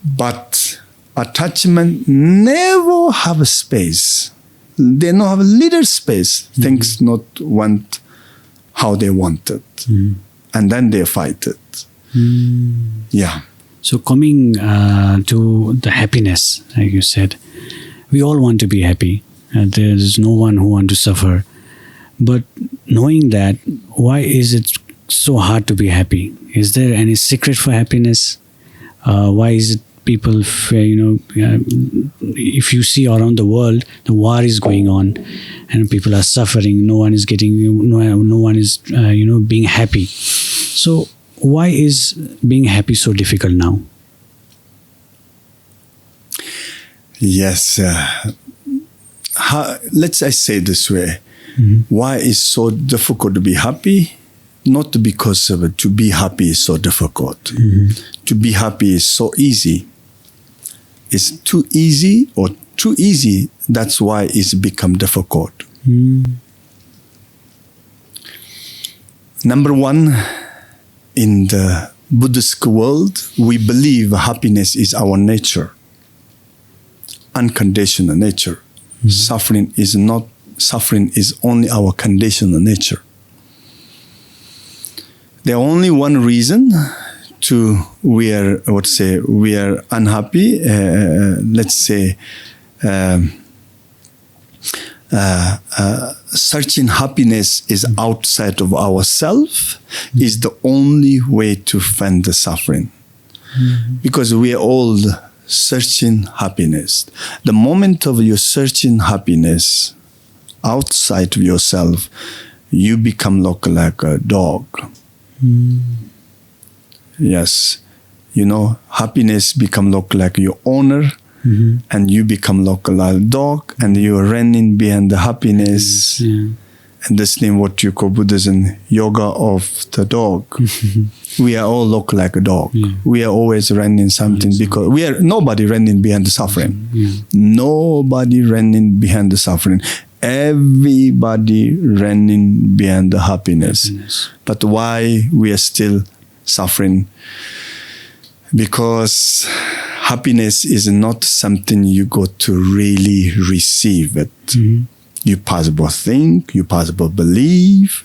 C: But attachment never have a space. They don't have a little space. Things not want how they want it. And then they fight it. Yeah.
B: So coming to the happiness, like you said, we all want to be happy. There is no one who wants to suffer. But knowing that, why is it so hard to be happy? Is there any secret for happiness? Why is it people, if you see around the world, the war is going on and people are suffering. No one is being happy. So why is being happy so difficult now?
C: Yes. Let's say this way. Why is so difficult to be happy? Not because of it. To be happy is so difficult. To be happy is so easy. It's too easy or too easy. That's why it's become difficult. Number one, in the Buddhist world, we believe happiness is our nature. Unconditional nature. Suffering is not. Suffering is only our conditional nature. The only one reason we are unhappy. Let's say searching happiness is outside of ourselves is the only way to find the suffering, because we are all searching happiness. The moment of you searching happiness outside of yourself, you become like a dog. Yes, happiness become look like your owner, and you become like a dog, and you are running behind the happiness. And this name what you call Buddhism, yoga of the dog. We are all look like a dog. We are always running something because we are nobody running behind the suffering. Nobody running behind the suffering. Everybody running behind the happiness. But why we are still suffering? Because happiness is not something you got to really receive it. You possible think, you possible believe,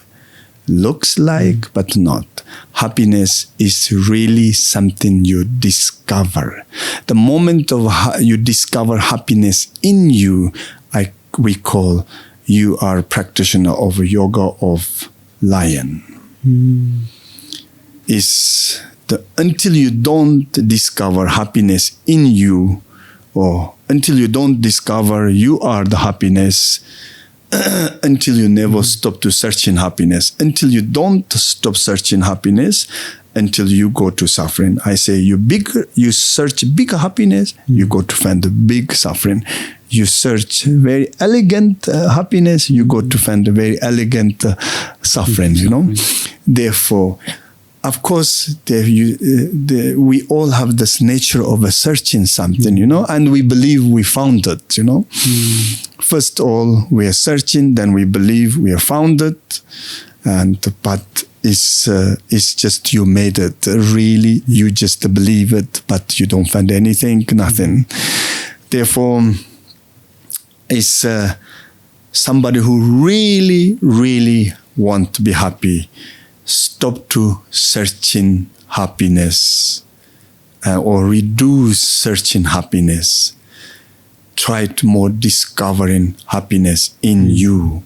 C: looks like, but not. Happiness is really something you discover. The moment of you discover happiness in you, we call you are a practitioner of yoga of lion. Until you don't discover happiness in you, or until you don't discover you are the happiness, until you never stop to searching happiness, until you don't stop searching happiness, until you go to suffering. I say you search big happiness, you go to find the big suffering. You search very elegant happiness, you go to find a very elegant suffering, Therefore, of course, we all have this nature of searching something, and we believe we found it, First of all, we are searching, then we believe we have found it, but it's just you made it. Really, you just believe it, but you don't find anything, nothing. Therefore, it's somebody who really, really want to be happy. Stop to searching happiness or reduce searching happiness. Try to more discovering happiness in you.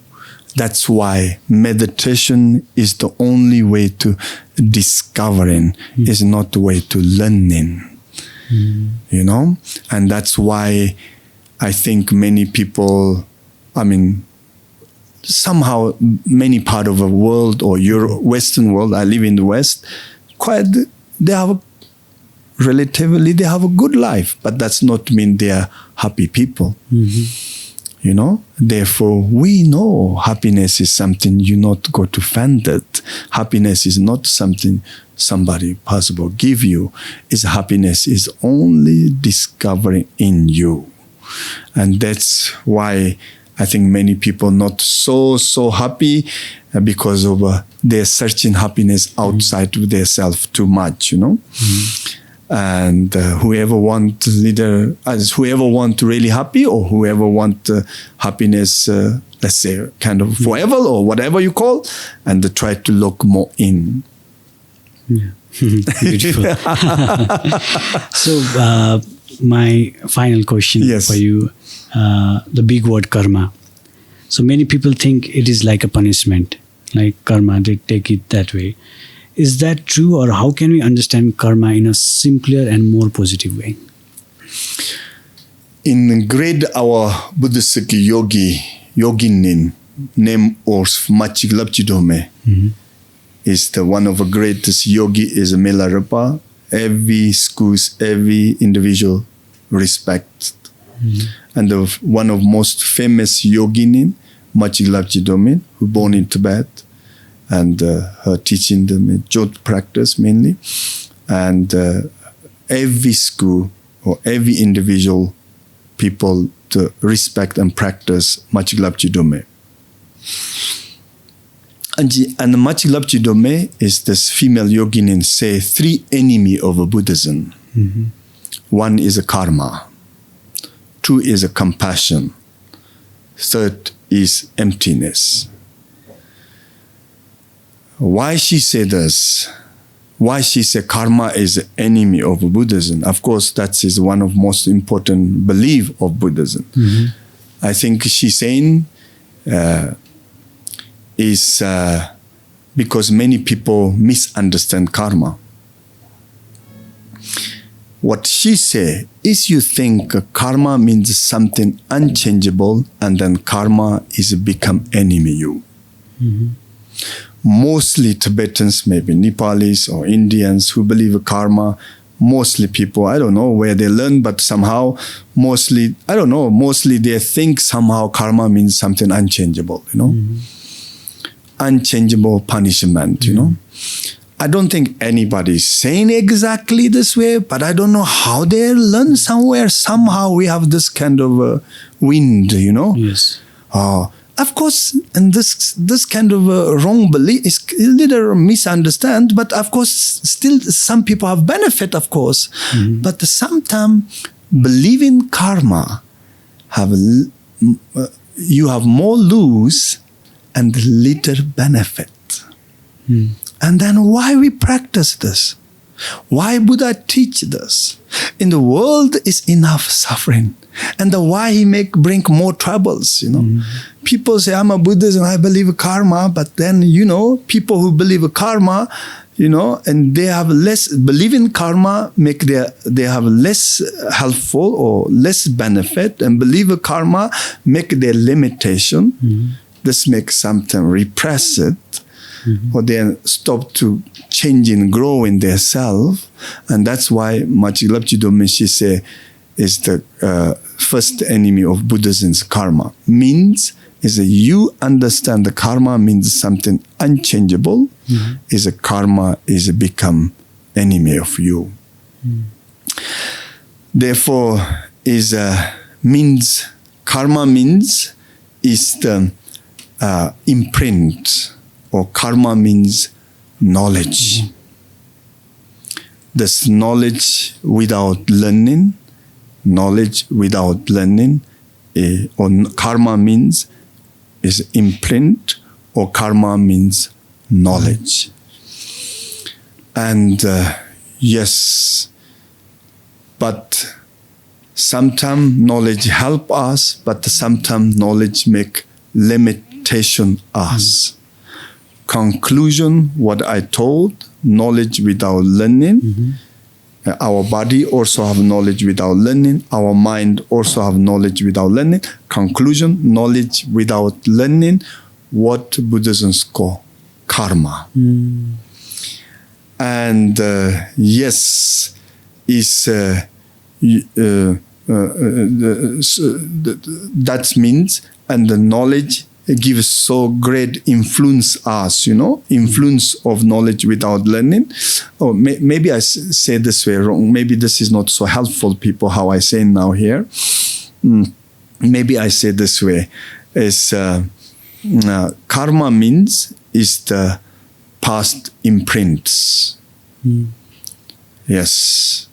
C: That's why meditation is the only way to discovering, is not the way to learning. And that's why I think many people, somehow many part of the world or Western world, I live in the West, they have a good life, but that's not mean they are happy people. Therefore, we know happiness is something you not go to find it. Happiness is not something somebody possible give you. Happiness is only discovering in you. And that's why I think many people not so happy because of they're searching happiness outside of their self too much, And whoever want really happy, or whoever want happiness, let's say kind of forever or whatever you call, and they try to look more in.
B: Yeah. Beautiful. So my final question for you, the big word karma. So many people think it is like a punishment, like karma, they take it that way. Is that true, or how can we understand karma in a simpler and more positive way?
C: In grade our Buddhist yoginin name of Machig Lapchidome is the one of the greatest yogi is Milarepa. Every schools, every individual respect. And one of most famous yoginin, Machig Lapchidome, who born in Tibet, and her teaching the Jot practice mainly. And every school or every individual people to respect and practice Machig Lapchidome. And Machig Lapchidome is this female yoginin say 3 enemy of Buddhism. One is a karma. 2 is a compassion. 3rd is emptiness. Why she say this? Why she say karma is the enemy of Buddhism? Of course, that is one of most important belief of Buddhism. I think she's saying is because many people misunderstand karma. What she say is you think karma means something unchangeable, and then karma is become enemy you. Mostly Tibetans, maybe Nepalis or Indians who believe karma, mostly people, I don't know where they learn, but somehow mostly they think somehow karma means something unchangeable, unchangeable punishment, I don't think anybody is saying exactly this way, but I don't know how they learn somewhere. Somehow we have this kind of wind,
B: Yes.
C: of course, and this kind of wrong belief is a little misunderstand, but of course, still some people have benefit, of course. But sometimes believing karma you have more lose and little benefit. And then why we practice this? Why Buddha teach this? In the world is enough suffering. And why he bring more troubles, People say, I'm a Buddhist and I believe karma, but then, people who believe karma, and they have less, believe in karma, they have less helpful or less benefit, and believe karma, make their limitation. This makes something repress it, or they stop to changing, grow in their self. And that's why Machilapchi Domeshi say, is the first enemy of Buddhism is karma. Means is that you understand the karma means something unchangeable. Is a karma is a become enemy of you. Therefore, is means karma means is the imprint, or karma means knowledge. This knowledge without learning. Knowledge without learning, or karma means is imprint, or karma means knowledge. And yes, but sometimes knowledge help us, but sometimes knowledge make limitation us. Conclusion, what I told, knowledge without learning. Our body also have knowledge without learning. Our mind also have knowledge without learning. Conclusion, knowledge without learning, what Buddhism call karma. And yes, is that means, and the knowledge gives so great influence us, influence of knowledge without learning. Oh, maybe I say this way wrong. Maybe this is not so helpful, people, how I say now here. Maybe I say this way. Is karma means is the past imprints. Yes.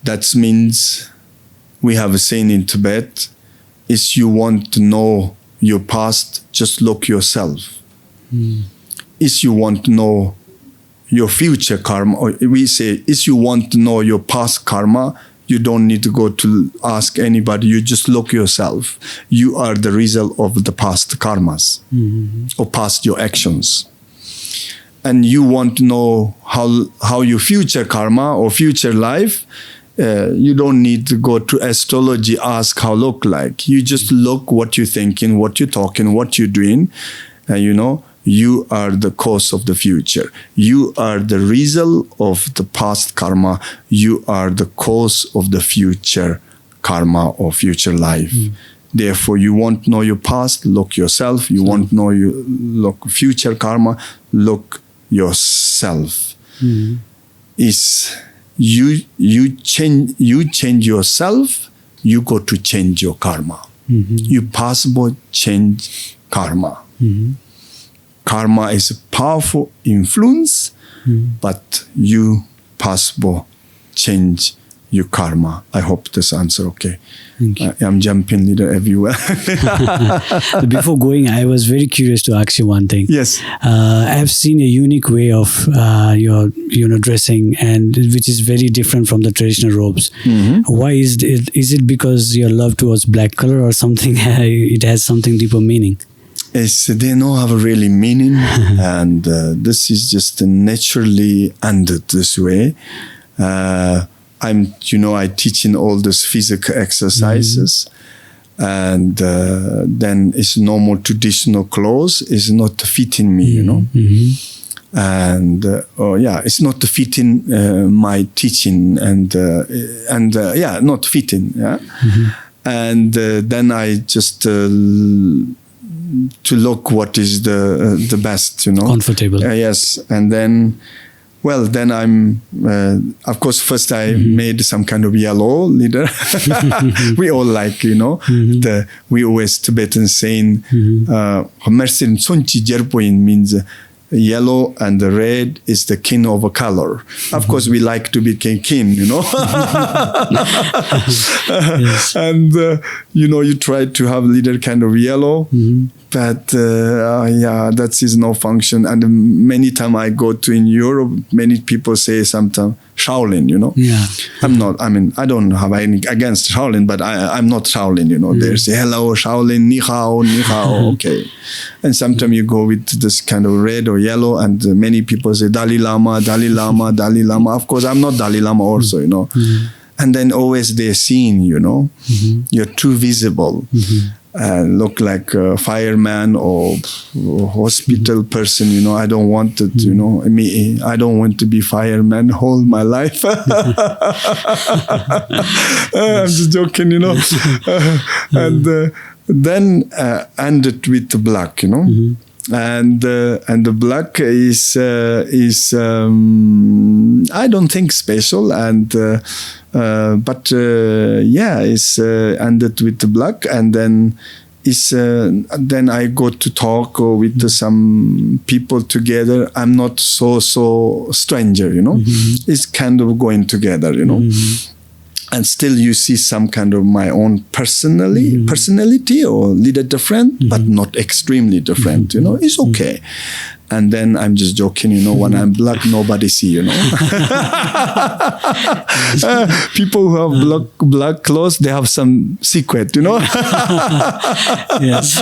C: That means we have a saying in Tibet, is you want to know your past, just look yourself. If you want to know your future karma, or we say, if you want to know your past karma, you don't need to go to ask anybody, you just look yourself. You are the result of the past karmas, or past your actions. And you want to know how your future karma or future life, you don't need to go to astrology, ask how look like. You just look what you're thinking, what you're talking, what you're doing. You are the cause of the future. You are the result of the past karma. You are the cause of the future karma or future life. Therefore, you want to know your past, look yourself. You want to know your future karma, look yourself. Is you change yourself, you go to change your karma. You possible change karma. Karma is a powerful influence, but you possible change your karma. I hope this answer okay. I'm jumping little everywhere.
B: Before going, I was very curious to ask you one thing.
C: Yes.
B: I have seen a unique way of your dressing, and which is very different from the traditional robes. Why is it? Is it because your love towards black color, or something? It has something deeper meaning.
C: They don't have a really meaning, and this is just naturally ended this way. I teach in all these physical exercises, and then it's normal traditional clothes is not fitting me, and it's not fitting my teaching, and not fitting, and then I just to look what is the best,
B: comfortable.
C: Yes, and then well, then I'm, of course, first I made some kind of yellow leader. We all like, we always Tibetan saying, Mersin Sonchi Jerpoin means yellow and the red is the kin of a color. Of course, we like to be kin,
B: Yes.
C: And, you try to have leader kind of yellow, but that is no function. And many times I go to in Europe, many people say sometimes Shaolin,
B: Yeah.
C: I don't have anything against Shaolin, but I'm not Shaolin, They say, hello, Shaolin, ni hao, okay. And sometimes you go with this kind of red or yellow, and many people say, Dalai Lama, Dalai Lama, Dalai Lama. Of course, I'm not Dalai Lama also, And then always they're seeing, you're too visible. Look like a fireman or hospital person, I don't want it, I don't want to be fireman whole my life. I'm just joking, And then ended with the black, And the black is I don't think special, and it's ended with the black, and then then I go to talk with some people together. I'm not so stranger, It's kind of going together, And still you see some kind of my own personality or little different, but not extremely different, It's okay. And then I'm just joking, when I'm black, nobody see, People who have black clothes, they have some secret,
B: Yes.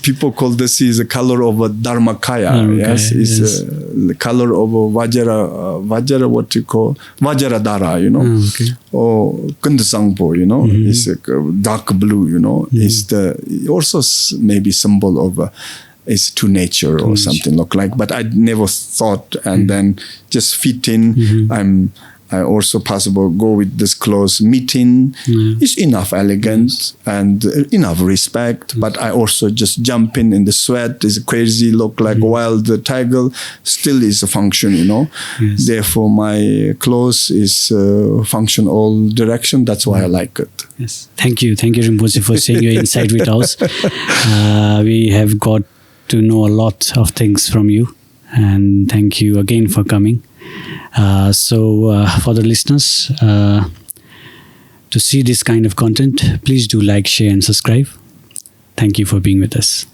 C: People call this is a color of a Dharmakaya. Yes, it's the color of a Vajra, what you call Vajradhara,
B: Okay.
C: or Kundasangpo, it's a dark blue, It's the also maybe symbol of it's to nature or something look like, but I never thought, and then just fit in. I also possible go with this clothes meeting. It's enough elegant and enough respect, but I also just jump in the sweat is crazy, look like wild tiger, still is a function,
B: Yes.
C: Therefore my clothes is function all direction. That's why I like it.
B: Yes. Thank you Rinpoche, for sharing your insight with us. We have got to know a lot of things from you, and thank you again for coming. For the listeners, to see this kind of content, please do like, share and subscribe. Thank you for being with us.